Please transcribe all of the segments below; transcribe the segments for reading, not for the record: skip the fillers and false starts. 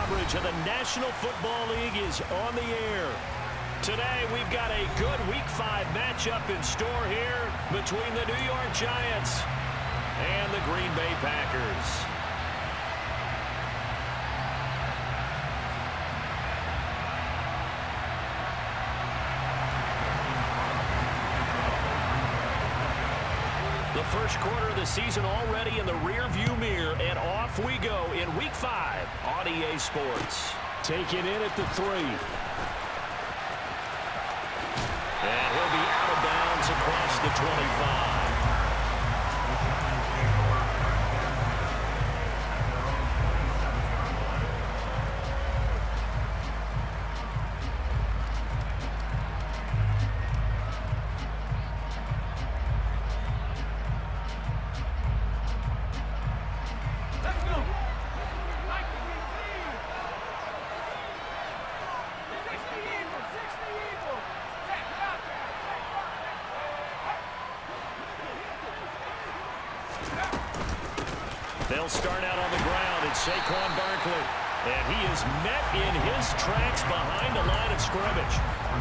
coverage of the National Football League is on the air. Today, we've got a good Week 5 matchup in store here between the New York Giants and the Green Bay Packers. The first quarter of the season already in the rearview mirror, and off we go in Week 5 on EA Sports. Taken in at the 3. And he'll be out of bounds across the 25. They'll start out on the ground. It's Saquon Barkley. And he is met in his tracks behind the line of scrimmage.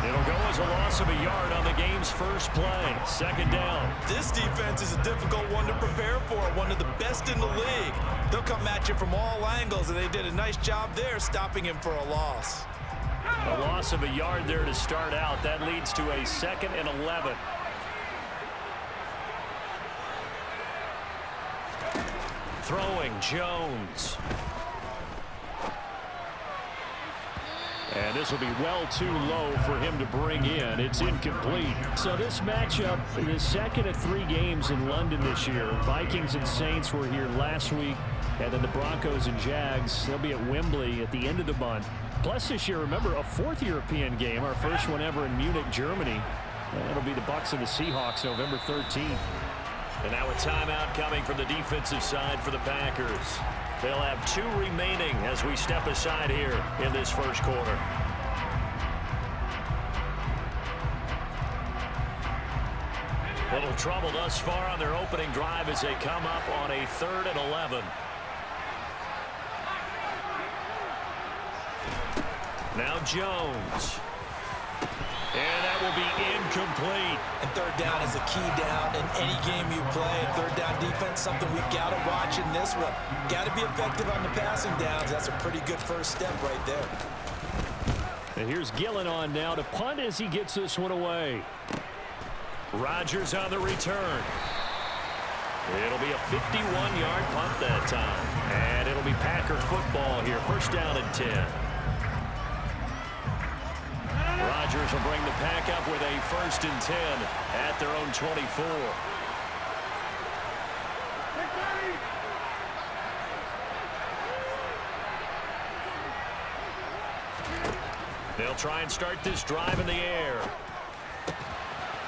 It'll go as a loss of a yard on the game's first play. Second down. This defense is a difficult one to prepare for. One of the best in the league. They'll come at you from all angles, and they did a nice job there stopping him for a loss. A loss of a yard there to start out. That leads to a 2nd and 11. Throwing, Jones. And this will be well too low for him to bring in. It's incomplete. So this matchup, the second of 3 games in London this year. Vikings and Saints were here last week. And then the Broncos and Jags, they'll be at Wembley at the end of the month. Plus this year, remember, a 4th European game, our first one ever in Munich, Germany. And it'll be the Bucs and the Seahawks November 13th. And now a timeout coming from the defensive side for the Packers. They'll have 2 remaining as we step aside here in this first quarter. Little trouble thus far on their opening drive as they come up on a 3rd and 11. Now Jones. And that will be incomplete. And third down is a key down in any game you play. Third down defense, something we've got to watch in this one. Got to be effective on the passing downs. That's a pretty good first step right there. And here's Gillen on now to punt as he gets this one away. Rodgers on the return. It'll be a 51-yard punt that time. And it'll be Packer football here. First down and 10. Rodgers will bring the pack up with a 1st and 10 at their own 24. They'll try and start this drive in the air.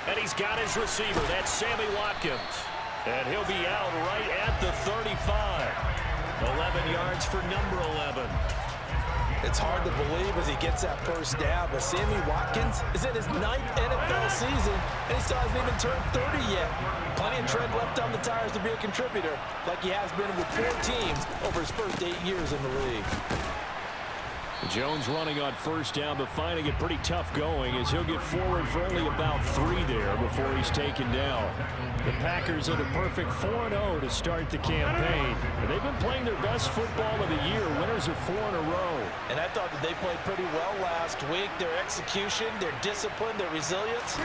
And he's got his receiver. That's Sammy Watkins. And he'll be out right at the 35. 11 yards for number 11. It's hard to believe as he gets that first down, but Sammy Watkins is in his 9th NFL season, and he still hasn't even turned 30 yet. Plenty of tread left on the tires to be a contributor, like he has been with 4 teams over his first 8 years in the league. Jones running on first down, but finding it pretty tough going as he'll get forward for only about 3 there before he's taken down. The Packers are the perfect 4-0 to start the campaign. And they've been playing their best football of the year. Winners of 4 in a row. And I thought that they played pretty well last week. Their execution, their discipline, their resilience,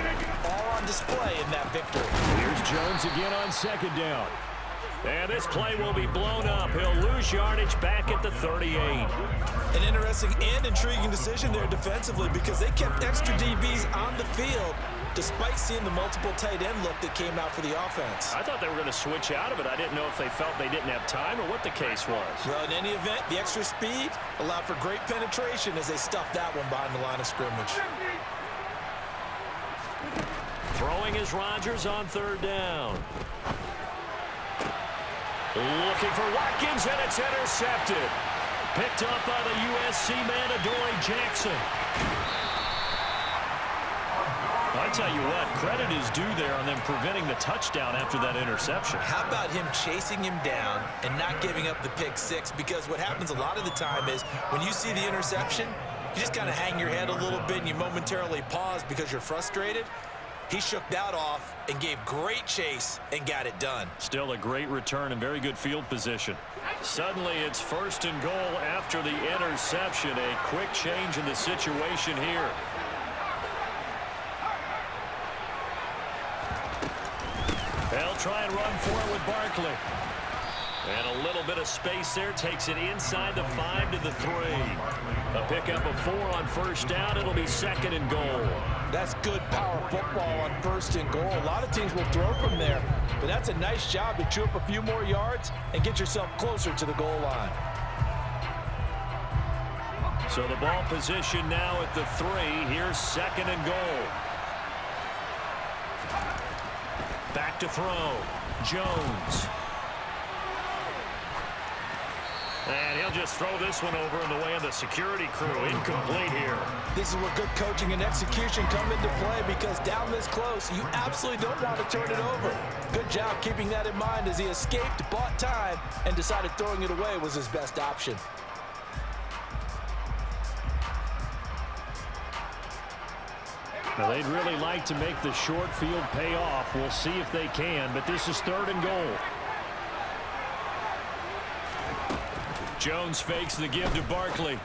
all on display in that victory. Here's Jones again on second down. And this play will be blown up. He'll lose yardage back at the 38. An interesting and intriguing decision there defensively because they kept extra DBs on the field despite seeing the multiple tight end look that came out for the offense. I thought they were going to switch out of it. I didn't know if they felt they didn't have time or what the case was. Well, in any event, the extra speed allowed for great penetration as they stuffed that one behind the line of scrimmage. Throwing is Rodgers on third down. Looking for Watkins, and it's intercepted. Picked up by the USC man, Adoree Jackson. I tell you what, credit is due there on them preventing the touchdown after that interception. How about him chasing him down and not giving up the pick six? Because what happens a lot of the time is when you see the interception, you just kind of hang your head a little bit and you momentarily pause because you're frustrated. He shook that off and gave great chase and got it done. Still a great return and very good field position. Suddenly it's 1st and goal after the interception. A quick change in the situation here. They'll try and run for it with Barkley. And a little bit of space there. Takes it inside the 5 to the 3. A pickup of 4 on 1st down. It'll be 2nd and goal. That's good power football on 1st and goal. A lot of teams will throw from there, but that's a nice job to chew up a few more yards and get yourself closer to the goal line. So the ball position now at the 3. Here's 2nd and goal. Back to throw. Jones. And he'll just throw this one over in the way of the security crew. Incomplete here. This is where good coaching and execution come into play, because down this close, you absolutely don't want to turn it over. Good job keeping that in mind as he escaped, bought time, and decided throwing it away was his best option. Now, they'd really like to make the short field pay off. We'll see if they can, but this is 3rd and goal. Jones fakes the give to Barkley.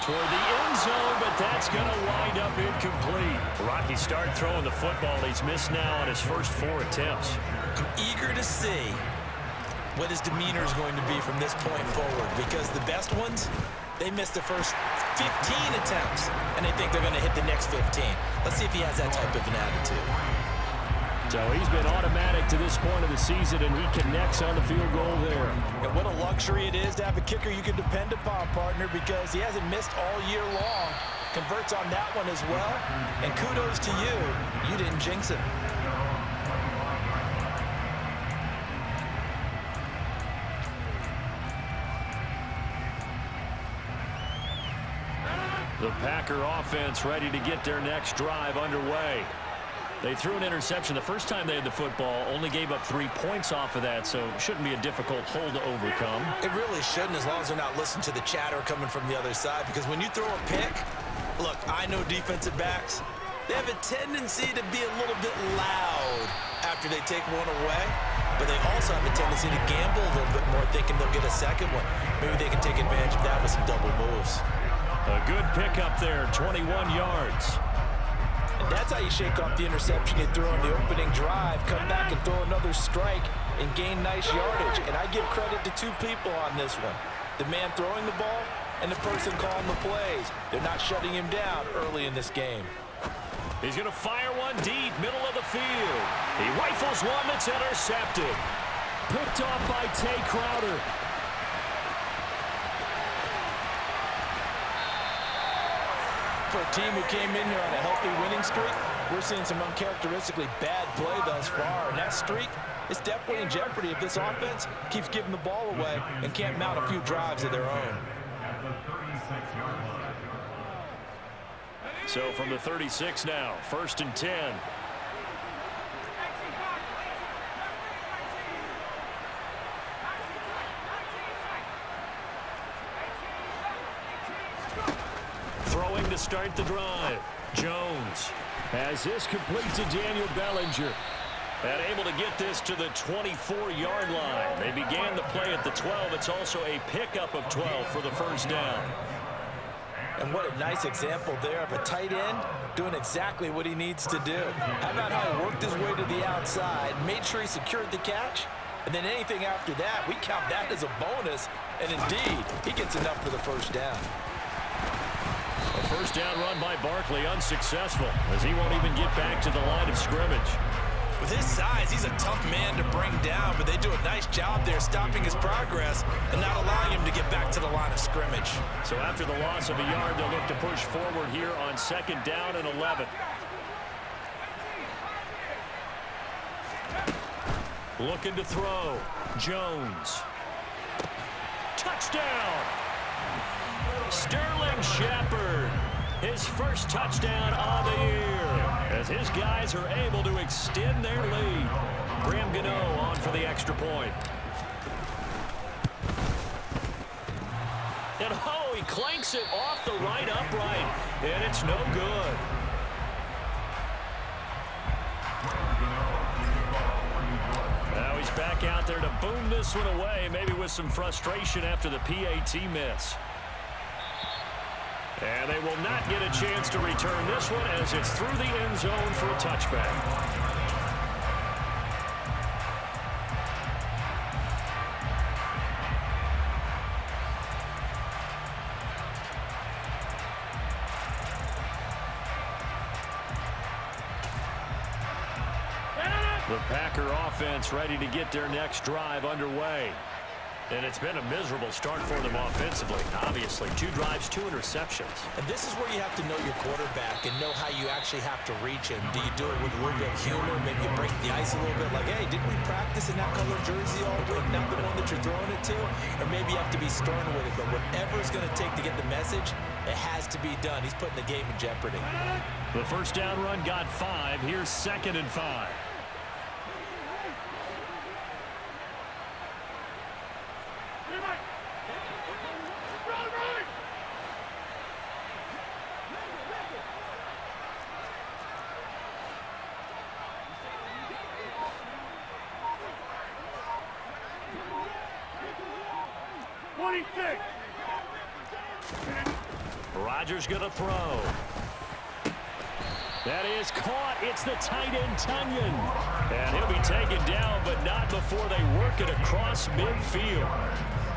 Toward the end zone, but that's going to wind up incomplete. Rocky start throwing the football. He's missed now on his first 4 attempts. I'm eager to see what his demeanor is going to be from this point forward, because the best ones, they missed the first 15 attempts, and they think they're going to hit the next 15. Let's see if he has that type of an attitude. So he's been automatic to this point of the season, and he connects on the field goal there. And what a luxury it is to have a kicker you can depend upon, partner, because he hasn't missed all year long. Converts on that one as well. And kudos to you. You didn't jinx him. The Packer offense ready to get their next drive underway. They threw an interception the first time they had the football, only gave up 3 points off of that, so it shouldn't be a difficult hole to overcome. It really shouldn't, as long as they're not listening to the chatter coming from the other side, because when you throw a pick, look, I know defensive backs, they have a tendency to be a little bit loud after they take one away, but they also have a tendency to gamble a little bit more, thinking they'll get a second one. Maybe they can take advantage of that with some double moves. A good pickup there, 21 yards. And that's how you shake off the interception you throw on the opening drive, come back and throw another strike and gain nice yardage. And I give credit to 2 people on this one. The man throwing the ball and the person calling the plays. They're not shutting him down early in this game. He's going to fire one deep, middle of the field. He rifles one that's intercepted. Picked off by Tay Crowder. For a team who came in here on a healthy winning streak, we're seeing some uncharacteristically bad play thus far. And that streak is definitely in jeopardy if this offense keeps giving the ball away and can't mount a few drives of their own. So from the 36 now, 1st and 10. Throwing to start the drive. Jones has this complete to Daniel Bellinger. And able to get this to the 24-yard line. They began the play at the 12. It's also a pickup of 12 for the 1st down. And what a nice example there of a tight end doing exactly what he needs to do. How about how he worked his way to the outside, made sure he secured the catch, and then anything after that, we count that as a bonus. And indeed, he gets enough for the 1st down. A 1st down run by Barkley unsuccessful, as he won't even get back to the line of scrimmage. With his size, he's a tough man to bring down, but they do a nice job there stopping his progress and not allowing him to get back to the line of scrimmage. So after the loss of a yard, they'll look to push forward here on 2nd down and 11. Looking to throw. Jones. Touchdown! Sterling Shepard. His first touchdown on the year as his guys are able to extend their lead. Graham Gano on for the extra point. And oh, he clanks it off the right upright, and it's no good. Now he's back out there to boom this one away, maybe with some frustration after the PAT miss. And they will not get a chance to return this one as it's through the end zone for a touchback. The Packer offense ready to get their next drive underway. And it's been a miserable start for them offensively. Obviously, 2 drives, 2 interceptions. And this is where you have to know your quarterback and know how you actually have to reach him. Do you do it with a little bit of humor? Maybe you break the ice a little bit like, hey, didn't we practice in that color jersey all week? Not the one that you're throwing it to? Or maybe you have to be stern with it. But whatever it's going to take to get the message, it has to be done. He's putting the game in jeopardy. The first down run got 5. Here's 2nd and 5. Rodgers going to throw. That is caught. It's the tight end, Tunyon. And he'll be taken down, but not before they work it across midfield.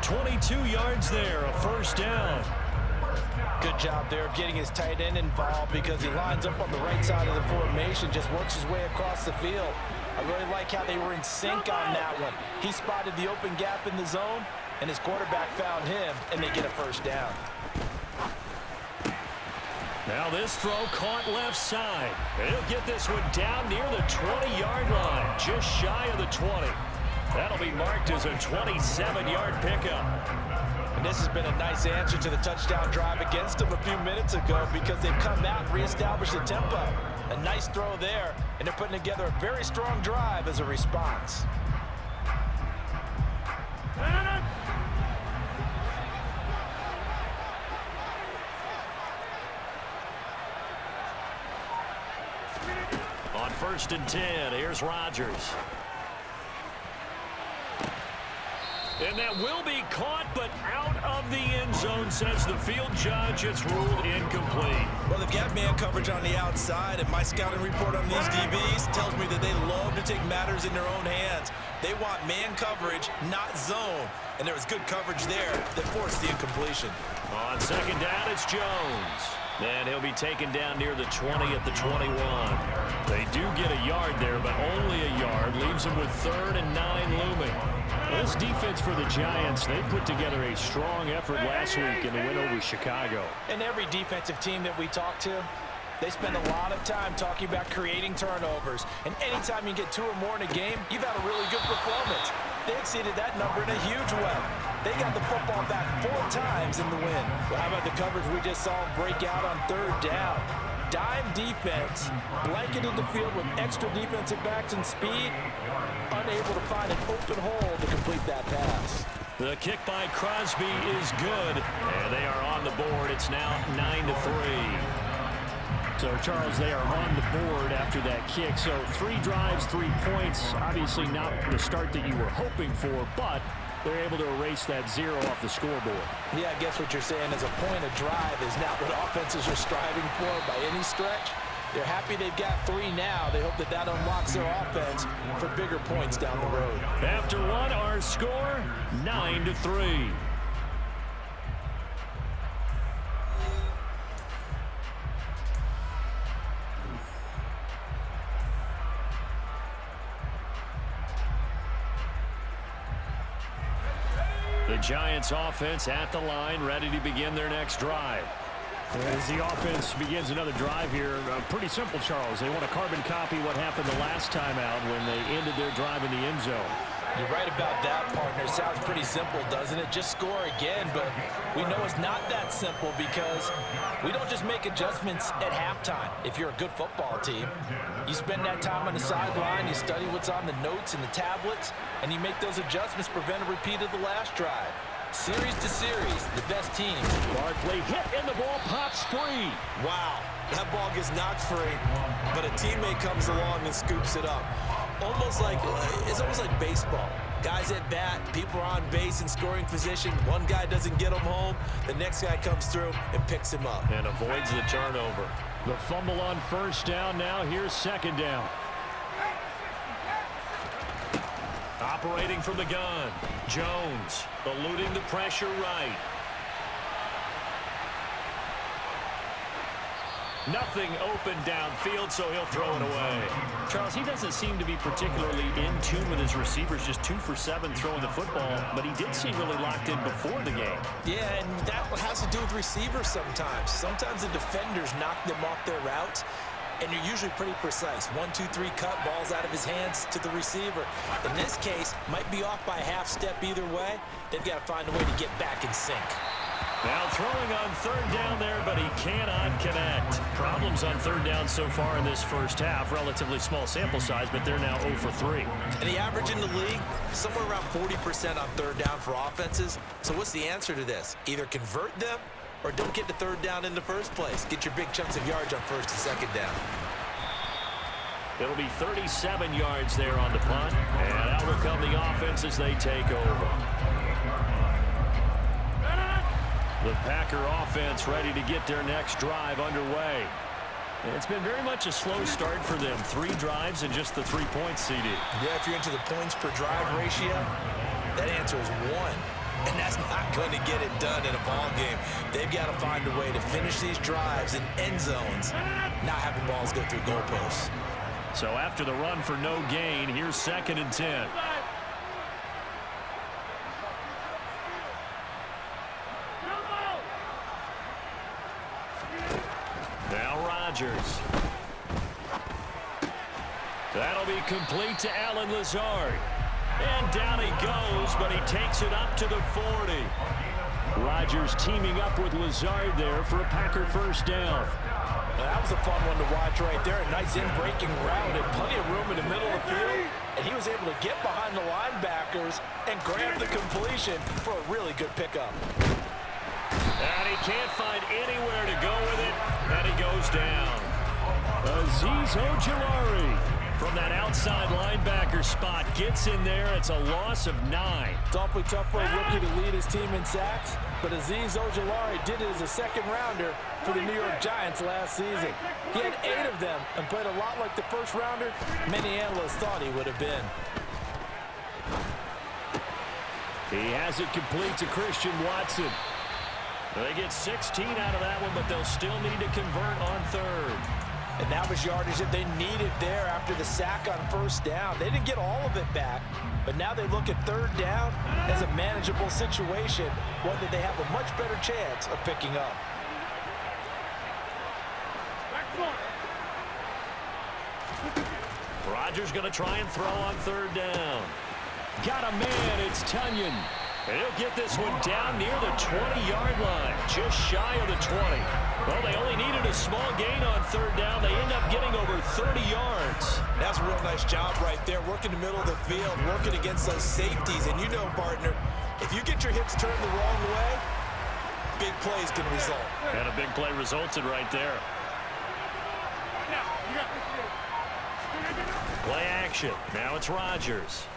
22 yards there, a first down. Good job there of getting his tight end involved because he lines up on the right side of the formation, just works his way across the field. I really like how they were in sync on that one. He spotted the open gap in the zone, and his quarterback found him, and they get a first down. Now this throw caught left side. And he'll get this one down near the 20-yard line, just shy of the 20. That'll be marked as a 27-yard pickup. And this has been a nice answer to the touchdown drive against them a few minutes ago because they've come out and reestablished the tempo. A nice throw there, and they're putting together a very strong drive as a response. On 1st and 10, here's Rodgers. And that will be caught, but out of the end zone, says the field judge. It's ruled incomplete. Well, they've got man coverage on the outside, and my scouting report on these DBs tells me that they love to take matters in their own hands. They want man coverage, not zone. And there was good coverage there that forced the incompletion. On 2nd down, it's Jones. And he'll be taken down near the 20 at the 21. They do get a yard there, but only a yard. Leaves them with 3rd and 9 looming. This defense for the Giants, they put together a strong effort last week in the win over Chicago. And every defensive team that we talk to, they spend a lot of time talking about creating turnovers. And anytime you get 2 or more in a game, you've had a really good performance. They exceeded that number in a huge way. They got the football back 4 times in the win. Well, how about the coverage we just saw break out on 3rd down? Dime defense, blanketed the field with extra defensive backs and speed, unable to find an open hole to complete that pass. The kick by Crosby is good, and they are on the board. It's now 9-3. So, Charles, they are on the board after that kick. So 3 drives, 3 points. Obviously not the start that you were hoping for, but they're able to erase that 0 off the scoreboard. Yeah, I guess what you're saying is a point of drive is not what offenses are striving for by any stretch. They're happy they've got 3 now. They hope that that unlocks their offense for bigger points down the road. After 1, our score, 9-3. The Giants offense at the line, ready to begin their next drive. As the offense begins another drive here, pretty simple, Charles. They want to carbon copy what happened the last time out when they ended their drive in the end zone. You're right about that, partner. Sounds pretty simple, doesn't it? Just score again, but we know it's not that simple because we don't just make adjustments at halftime. If you're a good football team, you spend that time on the sideline, you study what's on the notes and the tablets, and you make those adjustments, prevent a repeat of the last drive. Series to series, the best teams. Barkley hit and the ball pops free. Wow, that ball gets knocked free, but a teammate comes along and scoops it up. It's almost like baseball. Guys at bat, people are on base in scoring position. One guy doesn't get him home, the next guy comes through and picks him up. And avoids the turnover. The fumble on first down now. Here's second down. Operating from the gun. Jones eluding the pressure right. Nothing open downfield, so he'll throw it away. Charles, he doesn't seem to be particularly in tune with his receivers, just 2 for 7 throwing the football, but he did seem really locked in before the game. Yeah, and that has to do with receivers sometimes. Sometimes the defenders knock them off their routes, and you're usually pretty precise. 1, 2, 3 cut, balls out of his hands to the receiver. In this case, might be off by a half step either way. They've got to find a way to get back in sync. Now throwing on third down there, but he cannot connect. Problems on third down so far in this first half. Relatively small sample size, but they're now 0 for 3. And the average in the league, somewhere around 40% on third down for offenses. So what's the answer to this? Either convert them or don't get to third down in the first place. Get your big chunks of yards on first and second down. It'll be 37 yards there on the punt. And out will come the offense as they take over. The Packer offense ready to get their next drive underway. It's been very much a slow start for them. 3 drives and just the 3 points, CD. Yeah, if you're into the points per drive ratio, that answer is 1. And that's not going to get it done in a ball game. They've got to find a way to finish these drives in end zones, not having balls go through goalposts. So after the run for no gain, here's 2nd and 10. Now Rodgers. That'll be complete to Allen Lazard. And down he goes, but he takes it up to the 40. Rodgers teaming up with Lazard there for a Packer first down. Now, that was a fun one to watch right there. A nice in-breaking route and plenty of room in the middle of the field. And he was able to get behind the linebackers and grab the completion for a really good pickup. And he can't find anywhere to go with it, and he goes down. Azeez Ojulari from that outside linebacker spot gets in there. It's a loss of 9. It's awfully tough for a rookie to lead his team in sacks, but Azeez Ojulari did it as a second-rounder for the New York Giants last season. He had 8 of them and played a lot like the first-rounder many analysts thought he would have been. He has it complete to Christian Watson. They get 16 out of that one, but they'll still need to convert on third. And that was yardage that they needed there after the sack on first down. They didn't get all of it back, but now they look at third down as a manageable situation, one that they have a much better chance of picking up. Rodgers going to try and throw on third down. Got a man, it's Tunyon. And he'll get this one down near the 20-yard line, just shy of the 20. Well, they only needed a small gain on third down. They end up getting over 30 yards. That's a real nice job right there, working the middle of the field, working against those safeties. And you know, partner, if you get your hips turned the wrong way, big plays can result. And a big play resulted right there. Play action. Now it's Rodgers.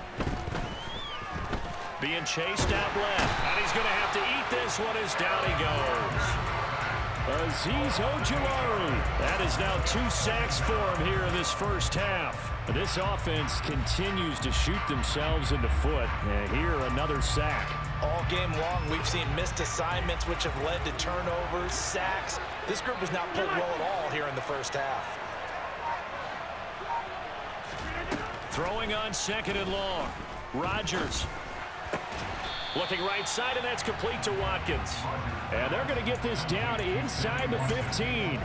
Being chased out left. And he's going to have to eat this one as down he goes. Azeez Ojulari. That is now 2 sacks for him here in this first half. This offense continues to shoot themselves in the foot. And here, another sack. All game long, we've seen missed assignments, which have led to turnovers, sacks. This group has not played well at all here in the first half. Throwing on 2nd and long. Rodgers. Looking right side, and that's complete to Watkins. And they're going to get this down inside the 15.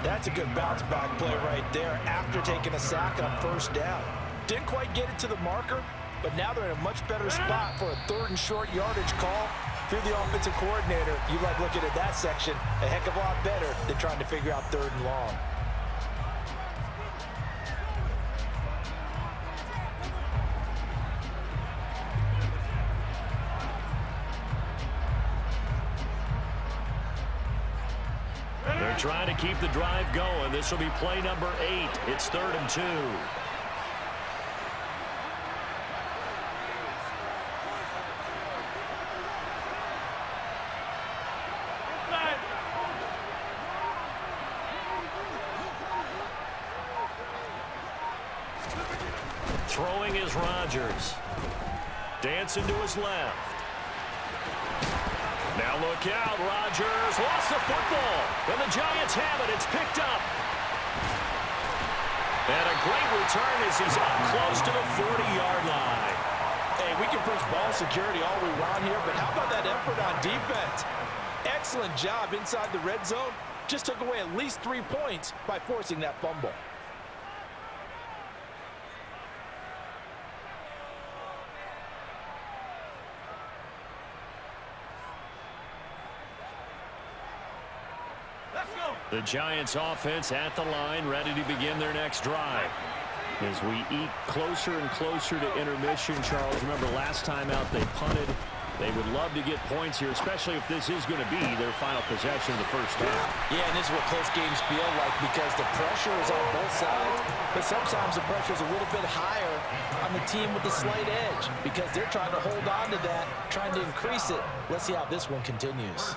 That's a good bounce-back play right there after taking a sack on first down. Didn't quite get it to the marker, but now they're in a much better spot for a 3rd and short yardage call. If you're the offensive coordinator, you like looking at that section a heck of a lot better than trying to figure out 3rd and long. They're trying to keep the drive going. This will be play number 8. It's 3rd and 2. Throwing is Rodgers. Dancing to his left. Now look out, Rodgers lost the football. And the Giants have it. It's picked up. And a great return as he's up close to the 40-yard line. Hey, we can push ball security all we want here, but how about that effort on defense? Excellent job inside the red zone. Just took away at least 3 points by forcing that fumble. The Giants offense at the line, ready to begin their next drive. As we eat closer and closer to intermission, Charles, remember last time out they punted. They would love to get points here, especially if this is going to be their final possession of the first half. Yeah, and this is what close games feel like because the pressure is on both sides, but sometimes the pressure is a little bit higher on the team with the slight edge because they're trying to hold on to that, trying to increase it. Let's see how this one continues.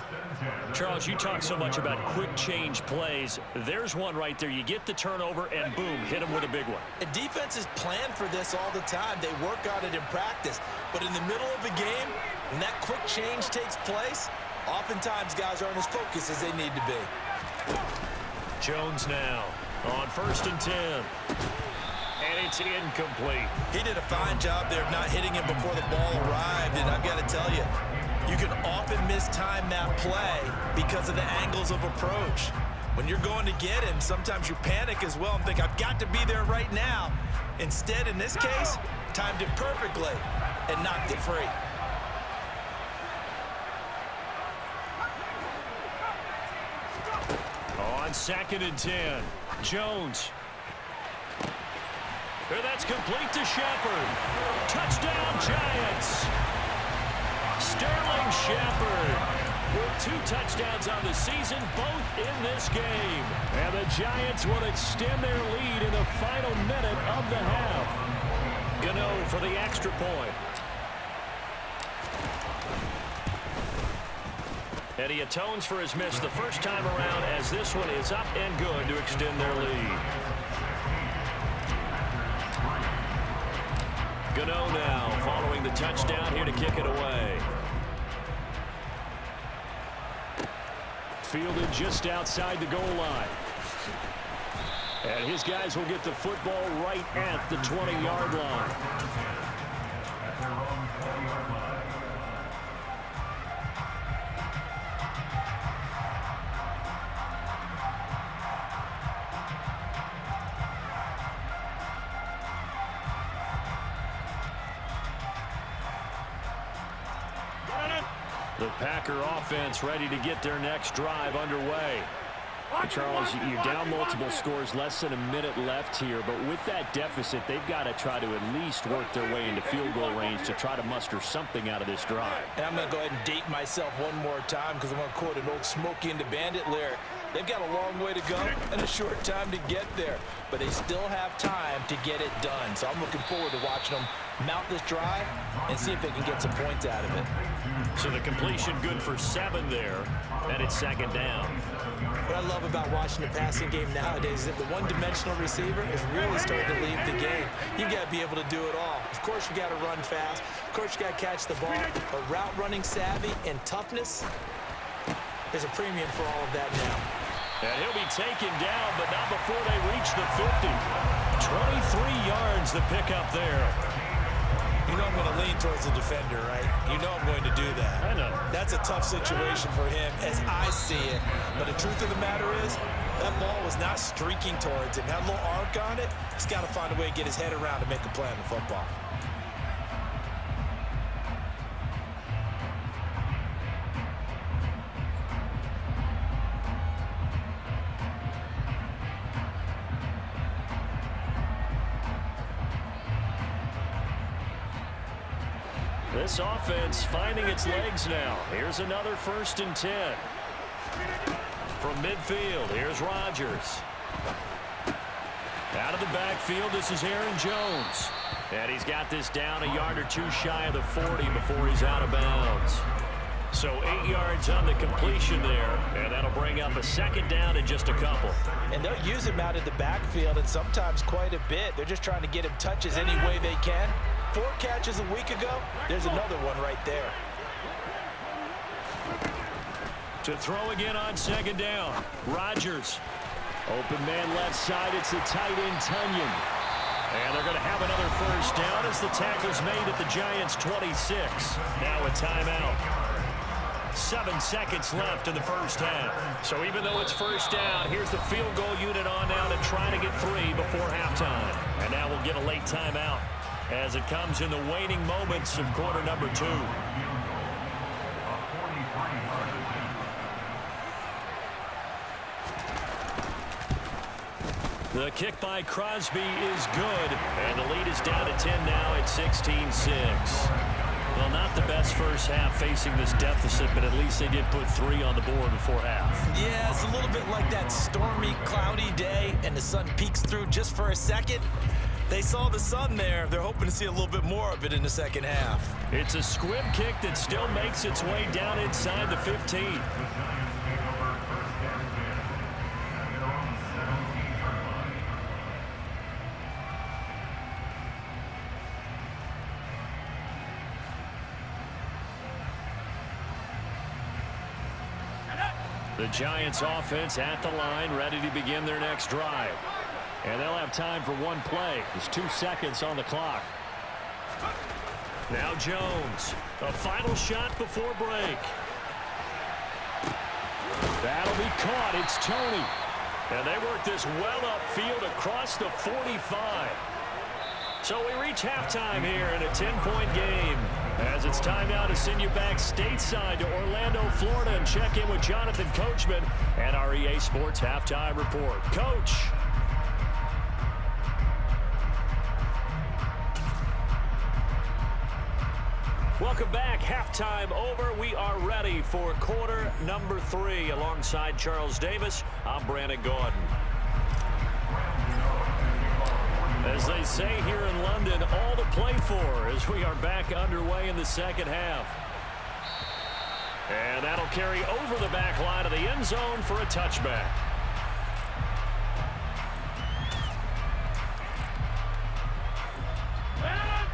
Charles, you talk so much about quick change plays. There's one right there. You get the turnover and boom, hit them with a big one. And defenses plan for this all the time. They work on it in practice. But in the middle of the game, when that quick change takes place, oftentimes guys aren't as focused as they need to be. Jones now on 1st and 10. And it's incomplete. He did a fine job there of not hitting him before the ball arrived. And I've got to tell you, you can often mistime that play because of the angles of approach. When you're going to get him, sometimes you panic as well and think, I've got to be there right now. Instead, in this case, timed it perfectly and knocked it free. On 2nd and 10, Jones. That's complete to Shepard. Touchdown, Giants. Sterling Shepard with 2 touchdowns on the season, both in this game. And the Giants will extend their lead in the final minute of the half. Gano for the extra point. And he atones for his miss the first time around as this one is up and good to extend their lead. Gano now following the touchdown here to kick it away. Fielded just outside the goal line. And his guys will get the football right at the 20-yard line. The Packer offense ready to get their next drive underway. Charles, you're down multiple scores, less than a minute left here, but with that deficit, they've got to try to at least work their way into field goal range to try to muster something out of this drive. And I'm going to go ahead and date myself one more time because I'm going to quote an old Smokey and the Bandit lyric. They've got a long way to go and a short time to get there, but they still have time to get it done. So I'm looking forward to watching them mount this drive and see if they can get some points out of it. So the completion good for 7 there, and it's 2nd down. What I love about watching the passing game nowadays is that the one-dimensional receiver is really starting to lead the game. You've got to be able to do it all. Of course, you got to run fast. Of course, you got to catch the ball. But route running savvy and toughness, there's a premium for all of that now. And he'll be taken down, but not before they reach the 50. 23 yards the pickup there. You know I'm going to lean towards the defender, right? You know I'm going to do that. I know. That's a tough situation for him as I see it. But the truth of the matter is, that ball was not streaking towards him. That little arc on it, he's got to find a way to get his head around to make a play on the football. This offense finding its legs now. Here's another 1st and 10. From midfield, here's Rodgers. Out of the backfield, this is Aaron Jones. And he's got this down a yard or two shy of the 40 before he's out of bounds. So 8 yards on the completion there, and that'll bring up a 2nd down in just a couple. And they'll use him out of the backfield, and sometimes quite a bit. They're just trying to get him touches any way they can. 4 catches a week ago, there's another one right there. To throw again on 2nd down, Rodgers. Open man left side, it's the tight end Tunyon. And they're going to have another 1st down as the tackle's made at the Giants' 26. Now a timeout. 7 seconds left in the 1st half. So even though it's 1st down, here's the field goal unit on now to try to get 3 before halftime. And now we'll get a late timeout as it comes in the waning moments of quarter number 2. The kick by Crosby is good, and the lead is down to 10 now at 16-6. Well, not the best 1st half facing this deficit, but at least they did put 3 on the board before half. Yeah, it's a little bit like that stormy, cloudy day, and the sun peeks through just for a second. They saw the sun there. They're hoping to see a little bit more of it in the 2nd half. It's a squib kick that still makes its way down inside the 15. The Giants offense at the line, ready to begin their next drive. And they'll have time for 1 play. There's 2 seconds on the clock. Now Jones. A final shot before break. That'll be caught. It's Tony. And they work this well upfield across the 45. So we reach halftime here in a 10-point game. As it's time now to send you back stateside to Orlando, Florida, and check in with Jonathan Coachman and our EA Sports Halftime Report. Coach. Welcome back. Halftime over. We are ready for quarter number 3. Alongside Charles Davis, I'm Brandon Gordon. As they say here in London, all to play for as we are back underway in the 2nd half. And that'll carry over the back line of the end zone for a touchback.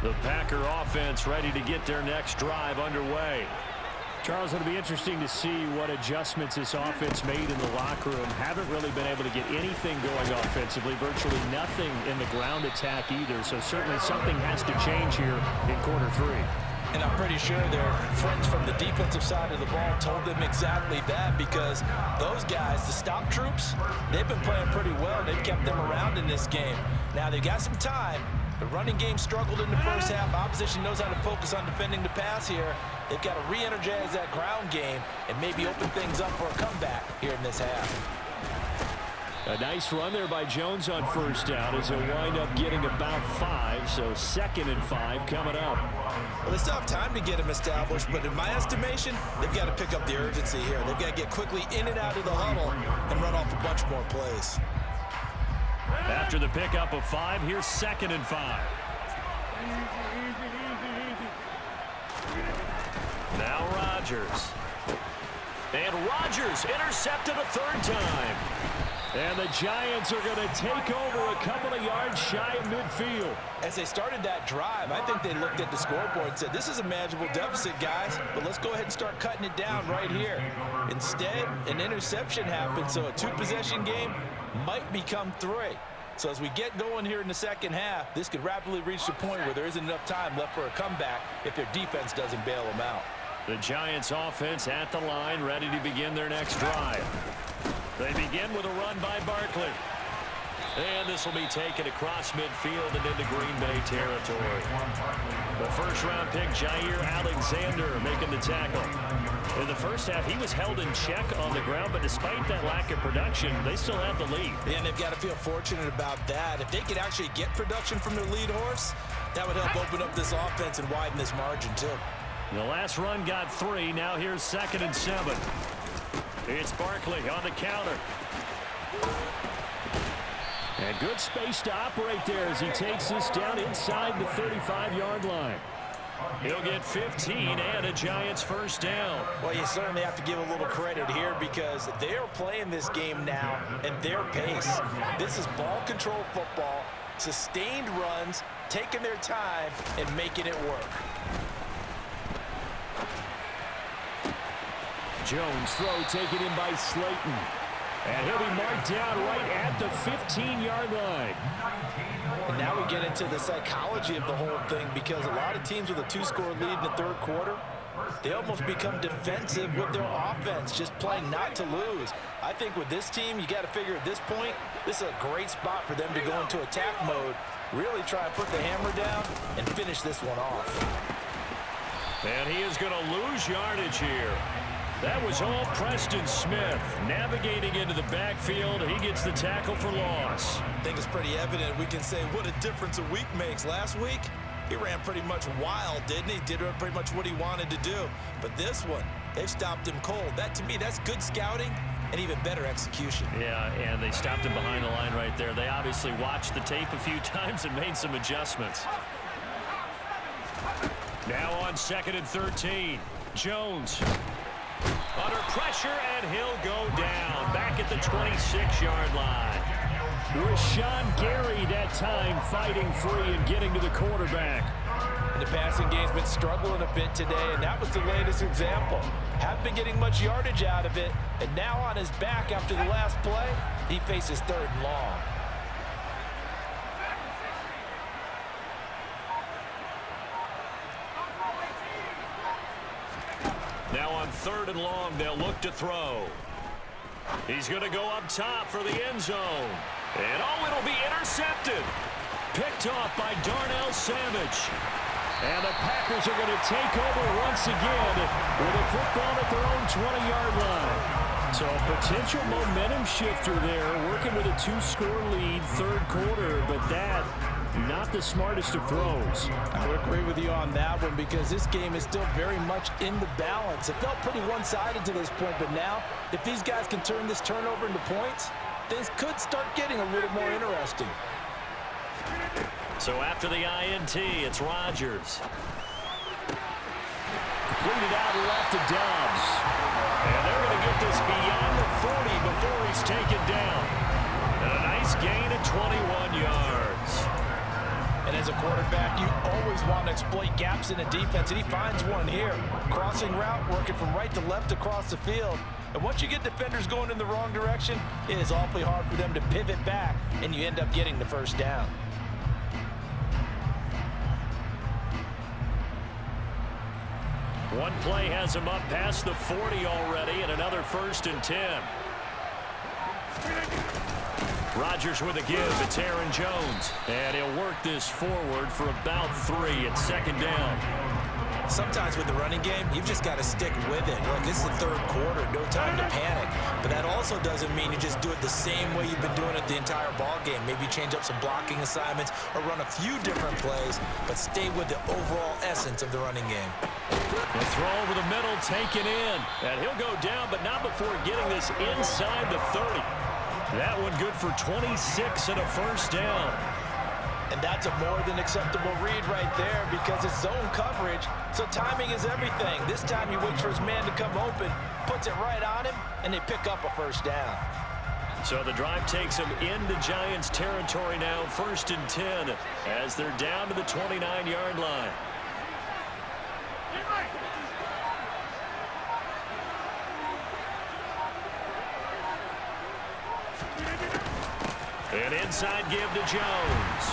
The Packer offense ready to get their next drive underway. Charles, it'll be interesting to see what adjustments this offense made in the locker room. Haven't really been able to get anything going offensively, virtually nothing in the ground attack either. So certainly something has to change here in quarter 3. And I'm pretty sure their friends from the defensive side of the ball told them exactly that, because those guys, the stop troops, they've been playing pretty well. They've kept them around in this game. Now they've got some time. The running game struggled in the 1st half. Opposition knows how to focus on defending the pass here. They've got to re-energize that ground game and maybe open things up for a comeback here in this half. A nice run there by Jones on 1st down as he'll wind up getting about 5. So 2nd and 5 coming up. Well, they still have time to get him established, but in my estimation, they've got to pick up the urgency here. They've got to get quickly in and out of the huddle and run off a bunch more plays. After the pickup of 5, here's 2nd and 5. Now Rodgers. And Rodgers intercepted a 3rd time. And the Giants are going to take over a couple of yards shy of midfield. As they started that drive, I think they looked at the scoreboard and said, this is a manageable deficit, guys, but let's go ahead and start cutting it down right here. Instead, an interception happened, so a 2-possession game might become 3. So as we get going here in the 2nd half, this could rapidly reach the point where there isn't enough time left for a comeback if their defense doesn't bail them out. The Giants offense at the line, ready to begin their next drive. They begin with a run by Barkley. And this will be taken across midfield and into Green Bay territory. The 1st-round pick, Jair Alexander, making the tackle. In the 1st half, he was held in check on the ground, but despite that lack of production, they still have the lead. And they've got to feel fortunate about that. If they could actually get production from their lead horse, that would help open up this offense and widen this margin, too. The last run got 3. Now here's 2nd and 7. It's Barkley on the counter. And good space to operate there as he takes this down inside the 35-yard line. He'll get 15 and a Giants first down. Well, you certainly have to give a little credit here because they are playing this game now at their pace. This is ball control football, sustained runs, taking their time and making it work. Jones throw taken in by Slayton. And he'll be marked down right at the 15-yard line. And now we get into the psychology of the whole thing because a lot of teams with a 2-score lead in the third quarter, they almost become defensive with their offense, just playing not to lose. I think with this team, you got to figure at this point, this is a great spot for them to go into attack mode, really try to put the hammer down and finish this one off. And he is going to lose yardage here. That was all Preston Smith navigating into the backfield. He gets the tackle for loss. I think it's pretty evident. We can say what a difference a week makes. Last week, he ran pretty much wild, didn't he? Did pretty much what he wanted to do. But this one, they've stopped him cold. That, to me, that's good scouting and even better execution. Yeah, and they stopped him behind the line right there. They obviously watched the tape a few times and made some adjustments. Now on 2nd and 13, Jones. Under pressure, and he'll go down. Back at the 26-yard line. Rashawn Gary that time fighting free and getting to the quarterback. And the passing game's been struggling a bit today, and that was the latest example. Haven't been getting much yardage out of it, and now on his back after the last play, he faces 3rd and long. Now on 3rd and long, they'll look to throw. He's going to go up top for the end zone. And it'll be intercepted. Picked off by Darnell Savage. And the Packers are going to take over once again with a football at their own 20-yard line. So a potential momentum shifter there, working with a 2-score lead, 3rd quarter, but that not the smartest of throws. I would agree with you on that one because this game is still very much in the balance. It felt pretty one-sided to this point, but now if these guys can turn this turnover into points, things could start getting a little more interesting. So after the INT, it's Rodgers. Completed out left to Dobbs. And they're going to get this beyond the 40 before he's taken down. And a nice gain of 21 yards. And as a quarterback, you always want to exploit gaps in a defense, and he finds one here. Crossing route, working from right to left across the field. And once you get defenders going in the wrong direction, it is awfully hard for them to pivot back, and you end up getting the first down. One play has him up past the 40 already, and another 1st and 10. Rodgers with a give. It's Aaron Jones. And he'll work this forward for about 3 at 2nd down. Sometimes with the running game, you've just got to stick with it. Look, this is the 3rd quarter, no time to panic. But that also doesn't mean you just do it the same way you've been doing it the entire ball game. Maybe change up some blocking assignments or run a few different plays, but stay with the overall essence of the running game. The throw over the middle, taken in. And he'll go down, but not before getting this inside the 30. That one good for 26 and a first down. And that's a more than acceptable read right there because it's zone coverage, so timing is everything. This time he waits for his man to come open, puts it right on him, and they pick up a first down. So the drive takes them into Giants territory now, 1st and 10, as they're down to the 29-yard line. An inside give to Jones.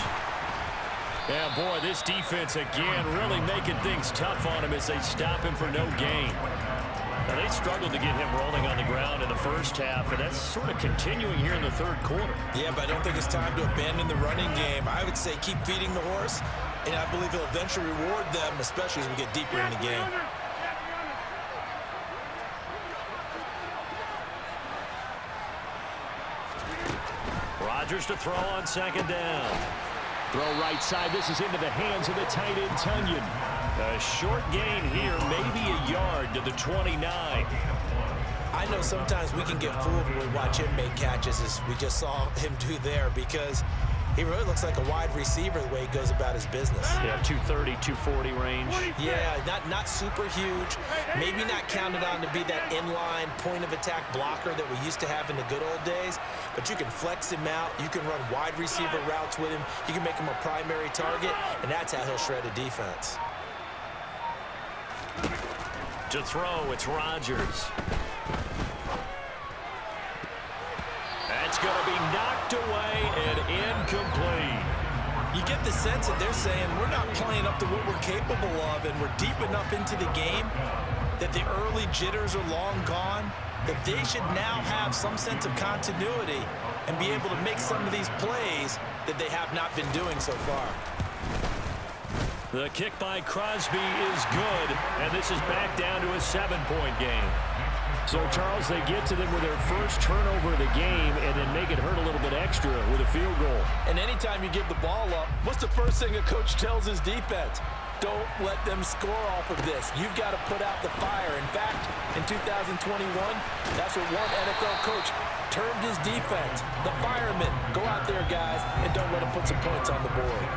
Yeah, boy, this defense again really making things tough on him as they stop him for no gain. Now, they struggled to get him rolling on the ground in the first half, and that's sort of continuing here in the 3rd quarter. Yeah, but I don't think it's time to abandon the running game. I would say keep feeding the horse, and I believe he'll eventually reward them, especially as we get deeper in the game. Rodgers to throw on 2nd down. Throw right side. This is into the hands of the tight end, Tunyon. A short gain here, maybe a yard to the 29. I know sometimes we can get fooled when we watch him make catches, as we just saw him do there, because he really looks like a wide receiver the way he goes about his business. Yeah, 230, 240 range. Yeah, not super huge. Maybe not counted on to be that inline point-of-attack blocker that we used to have in the good old days, but you can flex him out. You can run wide receiver routes with him. You can make him a primary target, and that's how he'll shred a defense. To throw, it's Rodgers. That's going to be knocked away and incomplete. You get the sense that they're saying we're not playing up to what we're capable of, and we're deep enough into the game that the early jitters are long gone, that they should now have some sense of continuity and be able to make some of these plays that they have not been doing so far. The kick by Crosby is good, and this is back down to a 7-point game. So, Charles, they get to them with their first turnover of the game and then make it hurt a little bit extra with a field goal. And anytime you give the ball up, what's the first thing a coach tells his defense? Don't let them score off of this. You've got to put out the fire. In fact, in 2021, that's what one NFL coach termed his defense. The firemen. Go out there, guys, and don't let them put some points on the board.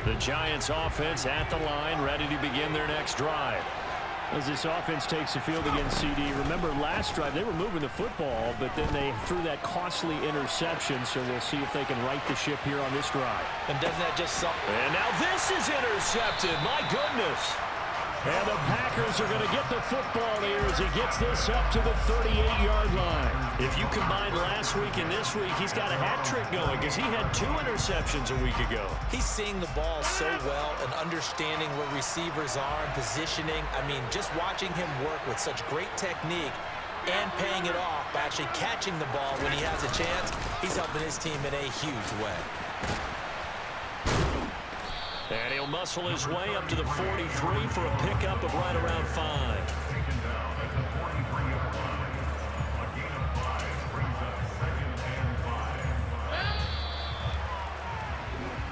The Giants offense at the line, ready to begin their next drive. As this offense takes the field against CD, remember last drive they were moving the football, but then they threw that costly interception, so we'll see if they can right the ship here on this drive. And doesn't that just suck? And now this is intercepted. My goodness. And the Packers are going to get the football here as he gets this up to the 38-yard line. If you combine last week and this week, he's got a hat trick going because he had 2 interceptions a week ago. He's seeing the ball so well and understanding where receivers are and positioning. I mean, just watching him work with such great technique and paying it off by actually catching the ball when he has a chance, he's helping his team in a huge way. And he'll muscle his way up to the 43 for a pickup of right around 5.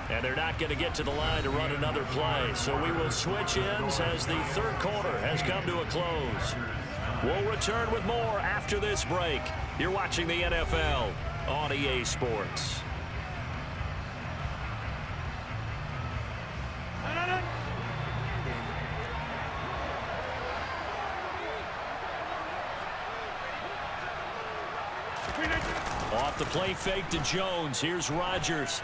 And they're not going to get to the line to run another play. So we will switch ends as the third quarter has come to a close. We'll return with more after this break. You're watching the NFL on EA Sports. Off the play fake to Jones. Here's Rodgers.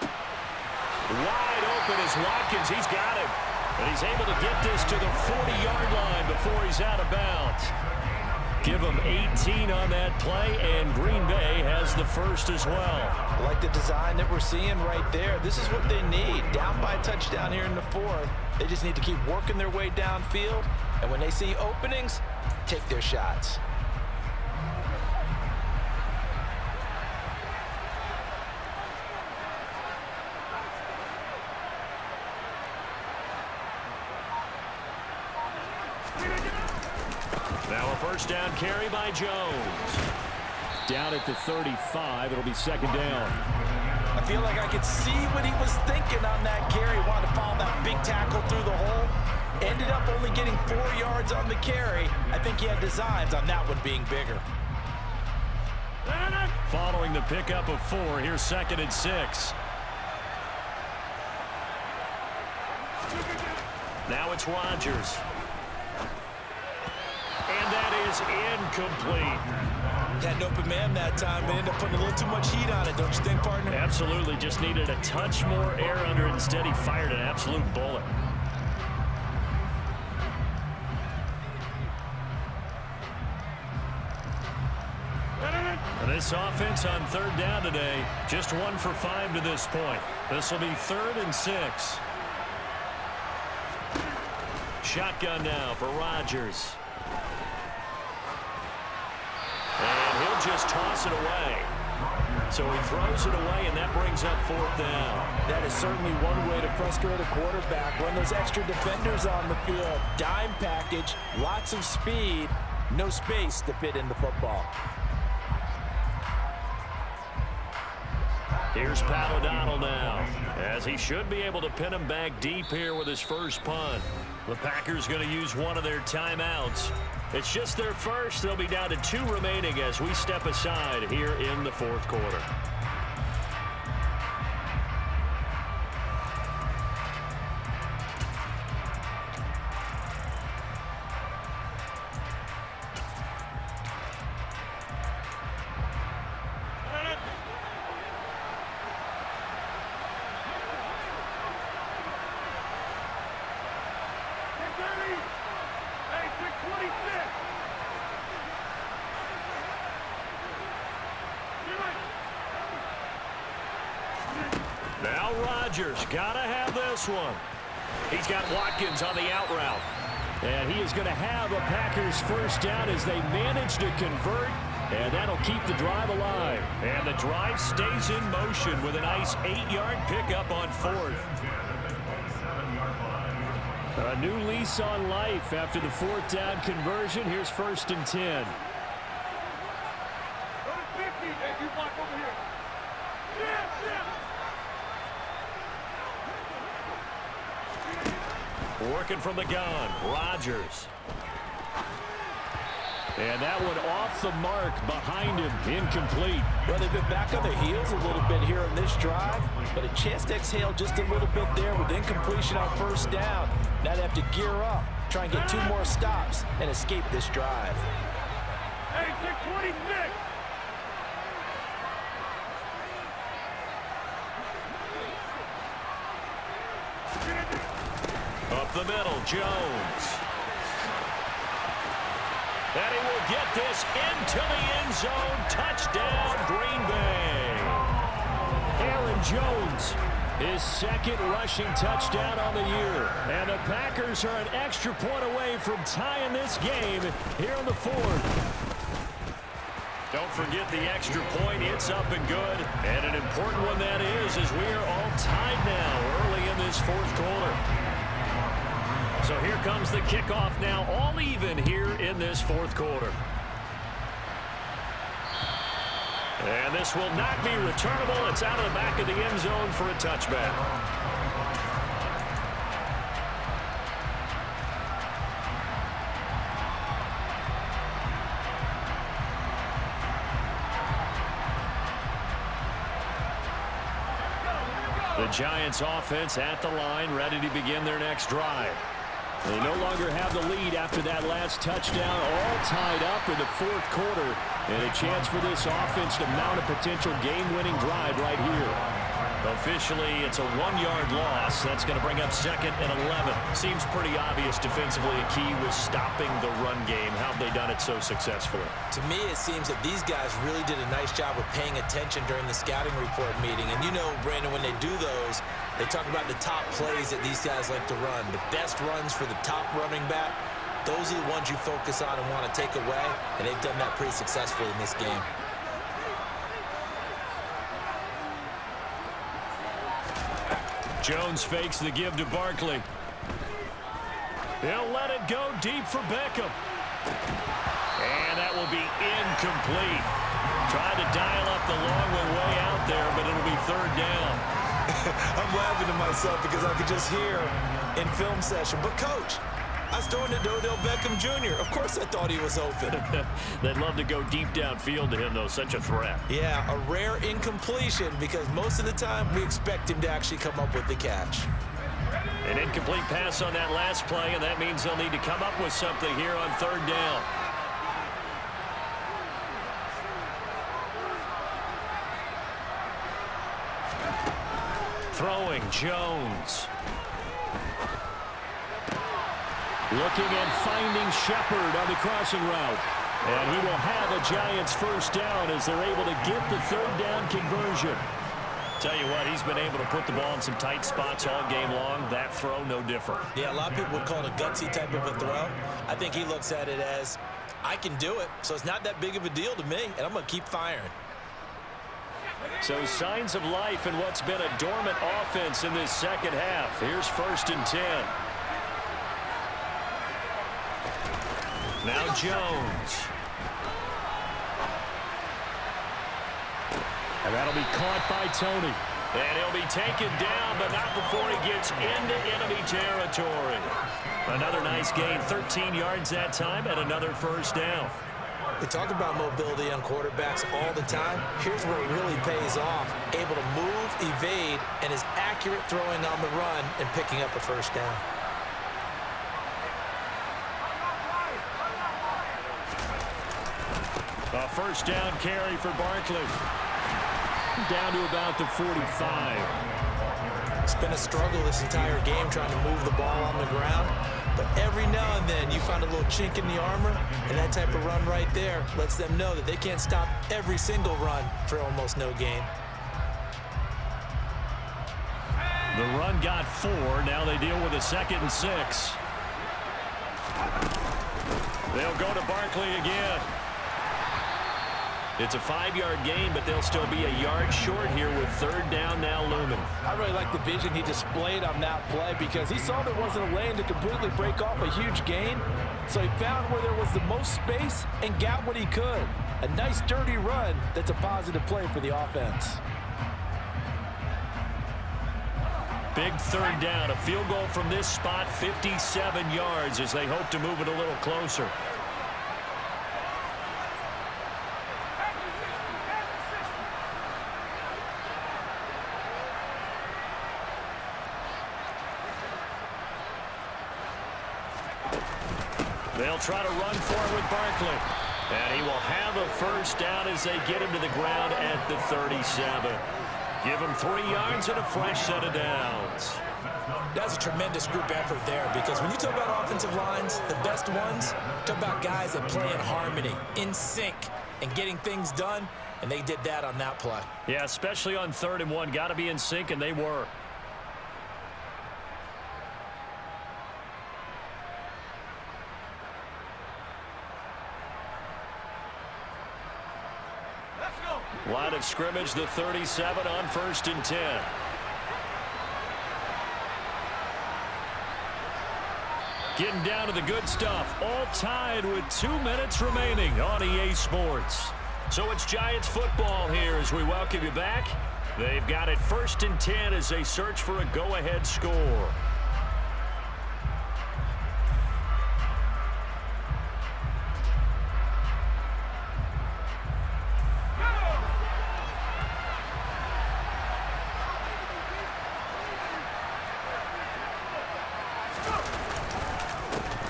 Wide open is Watkins. He's got him. And he's able to get this to the 40-yard line before he's out of bounds. Give him 18 on that play, and Green Bay has the first as well. I like the design that we're seeing right there. This is what they need. Down by a touchdown here in the 4th. They just need to keep working their way downfield. And when they see openings, take their shots. Now a first down carry by Jones. Down at the 35. It'll be second down. I feel like I could see what he was thinking on that carry. Wanted to follow that big tackle through the hole. Ended up only getting 4 yards on the carry. I think he had designs on that one being bigger. Following the pickup of 4, here's second and 6. Now it's Rodgers. And that is incomplete. Had an open man that time, but ended up putting a little too much heat on it, don't you think, partner? Absolutely. Just needed a touch more air under it. Instead, he fired an absolute bullet. And this offense on third down today, just 1 for 5 to this point. This will be 3rd and 6. Shotgun now for Rodgers. And he'll just toss it away. So he throws it away, and that brings up 4th down. That is certainly one way to frustrate a quarterback. Run those extra defenders on the field. Dime package, lots of speed, No space to fit in the football. Here's Pat O'Donnell now, as he should be able to pin him back deep here with his first punt. The Packers going to use one of their timeouts. It's just their first. They'll be down to 2 remaining as we step aside here in the fourth quarter. Now Rodgers got to have this one. He's got Watkins on the out route. And he is going to have a Packers first down as they manage to convert. And that'll keep the drive alive. And the drive stays in motion with a nice 8-yard pickup on 4th. A new lease on life after the 4th down conversion. Here's 1st and 10. Working from the gun, Rodgers. And that one off the mark behind him, incomplete. Well, they've been back on their heels a little bit here in this drive, but a chance to exhale just a little bit there with incompletion on 1st down. Now they have to gear up, try and get 2 more stops, and escape this drive. Hey, 626! Up the middle, Jones. And he will get this into the end zone. Touchdown, Green Bay. Aaron Jones, his 2nd rushing touchdown on the year. And the Packers are an extra point away from tying this game here in the 4th. Don't forget the extra point. It's up and good. And an important one that is, as we are all tied now early in this 4th quarter. So here comes the kickoff now, all even here in this 4th quarter. And this will not be returnable. It's out of the back of the end zone for a touchback. The Giants offense at the line, ready to begin their next drive. They no longer have the lead after that last touchdown, all tied up in the 4th quarter. And a chance for this offense to mount a potential game-winning drive right here. Officially, it's a 1-yard loss. That's going to bring up 2nd and 11. Seems pretty obvious defensively a key was stopping the run game. How have they done it so successfully? To me, it seems that these guys really did a nice job of paying attention during the scouting report meeting. And you know, Brandon, when they do those, they talk about the top plays that these guys like to run. The best runs for the top running back, those are the ones you focus on and want to take away. And they've done that pretty successfully in this game. Jones fakes the give to Barkley. He'll let it go deep for Beckham. And that will be incomplete. Tried to dial up the long one way out there, but it'll be 3rd down. I'm laughing to myself because I could just hear in film session, but coach, I was throwing to Odell Beckham Jr. Of course I thought he was open. They'd love to go deep downfield to him, though. Such a threat. Yeah, a rare incompletion because most of the time we expect him to actually come up with the catch. An incomplete pass on that last play, and that means they'll need to come up with something here on 3rd down. Throwing, Jones. Looking and finding Shepard on the crossing route. And he will have a Giants first down as they're able to get the 3rd down conversion. Tell you what, he's been able to put the ball in some tight spots all game long. That throw, no different. Yeah, a lot of people would call it a gutsy type of a throw. I think he looks at it as, I can do it, so it's not that big of a deal to me, and I'm going to keep firing. So signs of life in what's been a dormant offense in this 2nd half. Here's 1st and 10. Now Jones. And that'll be caught by Tony. And he'll be taken down, but not before he gets into enemy territory. Another nice gain, 13 yards that time, and another first down. We talk about mobility on quarterbacks all the time. Here's where it really pays off. Able to move, evade, and is accurate throwing on the run and picking up a first down. A first down carry for Barkley. Down to about the 45. It's been a struggle this entire game trying to move the ball on the ground. But every now and then you find a little chink in the armor, and that type of run right there lets them know that they can't stop every single run for almost no gain. The run got 4. Now they deal with a 2nd and 6. They'll go to Barkley again. It's a 5-yard gain, but they'll still be a yard short here with 3rd down now looming. I really like the vision he displayed on that play because he saw there wasn't a lane to completely break off a huge gain. So he found where there was the most space and got what he could. A nice, dirty run that's a positive play for the offense. Big 3rd down. A field goal from this spot, 57 yards as they hope to move it a little closer. They'll try to run for it with Barkley. And he will have a first down as they get him to the ground at the 37. Give him 3 yards and a fresh set of downs. That's a tremendous group effort there because when you talk about offensive lines, the best ones, talk about guys that play in harmony, in sync, and getting things done, and they did that on that play. Yeah, especially on 3rd and 1. Got to be in sync, and they were. Line of scrimmage, the 37 on 1st and 10. Getting down to the good stuff. All tied with 2 minutes remaining on EA Sports. So it's Giants football here as we welcome you back. They've got it 1st and 10 as they search for a go-ahead score.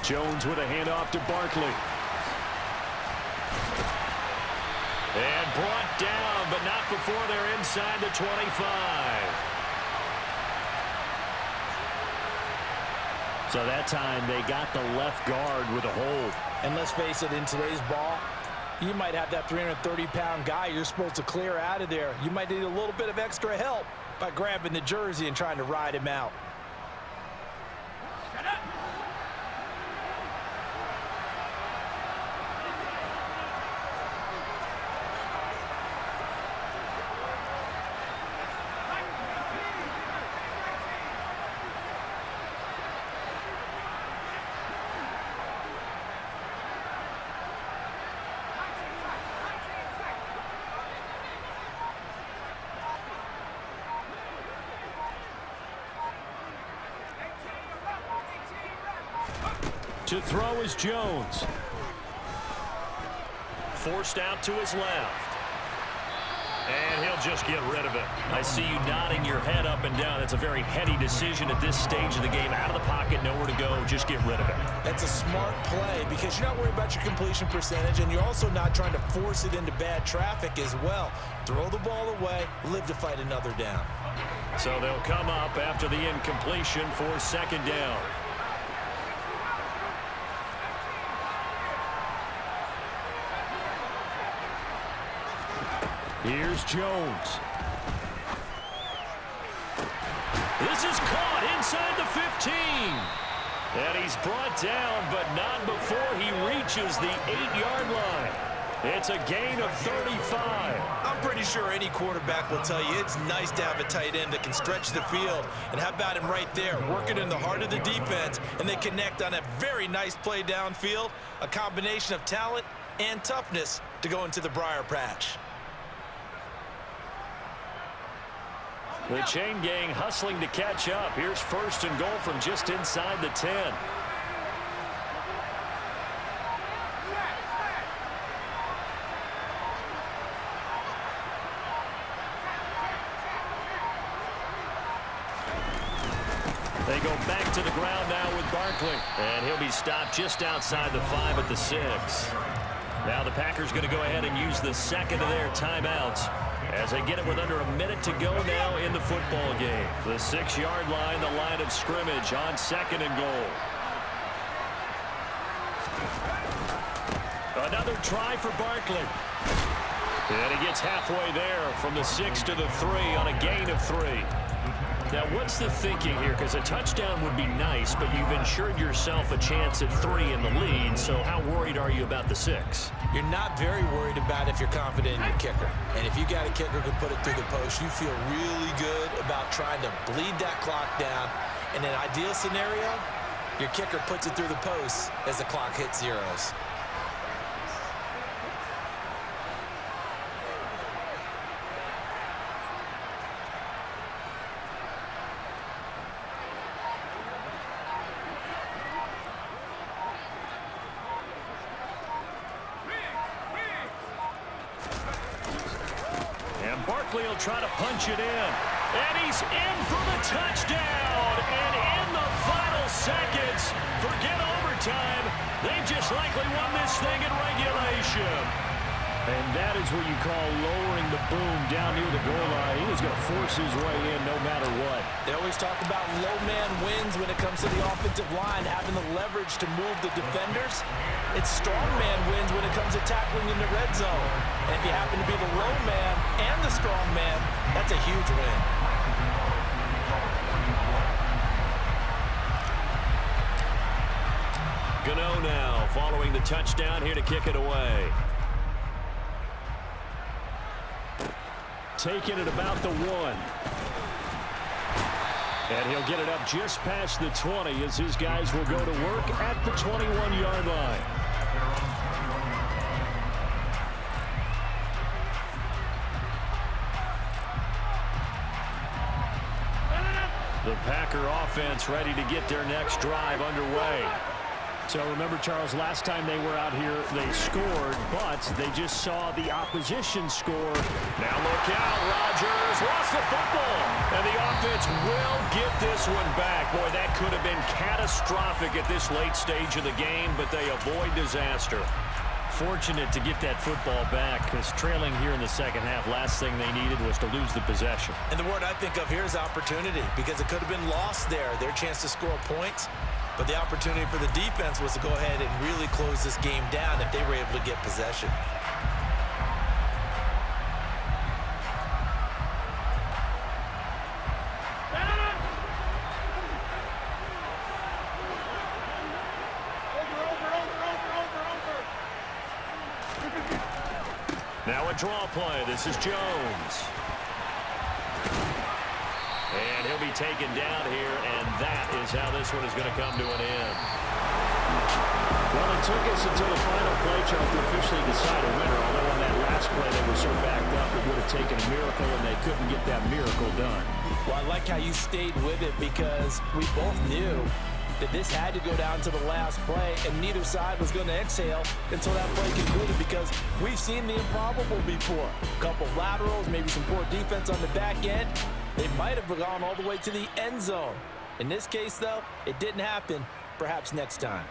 Jones with a handoff to Barkley. And brought down, but not before they're inside the 25. So that time they got the left guard with a hold. And let's face it, in today's ball, you might have that 330-pound guy you're supposed to clear out of there. You might need a little bit of extra help by grabbing the jersey and trying to ride him out. To throw is Jones. Forced out to his left. And he'll just get rid of it. I see you nodding your head up and down. That's a very heady decision at this stage of the game. Out of the pocket, nowhere to go. Just get rid of it. That's a smart play because you're not worried about your completion percentage, and you're also not trying to force it into bad traffic as well. Throw the ball away, live to fight another down. So they'll come up after the incompletion for 2nd down. Here's Jones. This is caught inside the 15. And he's brought down, but not before he reaches the 8-yard line. It's a gain of 35. I'm pretty sure any quarterback will tell you it's nice to have a tight end that can stretch the field. And how about him right there, working in the heart of the defense, and they connect on a very nice play downfield, a combination of talent and toughness to go into the briar patch. The chain gang hustling to catch up. Here's 1st and goal from just inside the 10. They go back to the ground now with Barkley. And he'll be stopped just outside the 5 at the 6. Now the Packers going to go ahead and use the second of their timeouts as they get it with under a minute to go now in the football game. The 6-yard line, the line of scrimmage on 2nd and goal. Another try for Barkley. And he gets halfway there from the 6 to the 3 on a gain of 3. Now, what's the thinking here? Because a touchdown would be nice, but you've ensured yourself a chance at 3 in the lead, so how worried are you about the 6? You're not very worried about if you're confident in your kicker. And if you got a kicker who can put it through the post, you feel really good about trying to bleed that clock down. In an ideal scenario, your kicker puts it through the post as the clock hits zeros. Barkley will try to punch it in. And he's in for the touchdown. And in the final seconds, forget overtime. They just likely won this thing in regulation. And that is what you call lowering the boom down near the goal line. He was going to force his way in no matter what. They always talk about low man wins when it comes to the offensive line, having the leverage to move the defenders. It's strong man wins when it comes to tackling in the red zone. And if you happen to be the low man and the strong man, that's a huge win. Gano now following the touchdown here to kick it away. Taking it about the 1. And he'll get it up just past the 20 as his guys will go to work at the 21-yard line. The Packer offense ready to get their next drive underway. So remember, Charles, last time they were out here, they scored, but they just saw the opposition score. Now look out, Rodgers lost the football, and the offense will get this one back. Boy, that could have been catastrophic at this late stage of the game, but they avoid disaster. Fortunate to get that football back, because trailing here in the second half, last thing they needed was to lose the possession. And the word I think of here is opportunity, because it could have been lost there, their chance to score points. But the opportunity for the defense was to go ahead and really close this game down if they were able to get possession. Now a draw play. This is Jones. And he'll be taken down here, and that is how this one is going to come to an end. Well, it took us until the final play, Charles, to officially decide a winner, although on that last play they were so backed up it would have taken a miracle, and they couldn't get that miracle done. Well, I like how you stayed with it, because we both knew that this had to go down to the last play, and neither side was going to exhale until that play concluded, because we've seen the improbable before. A couple laterals, maybe some poor defense on the back end. They might have gone all the way to the end zone. In this case, though, it didn't happen. Perhaps next time.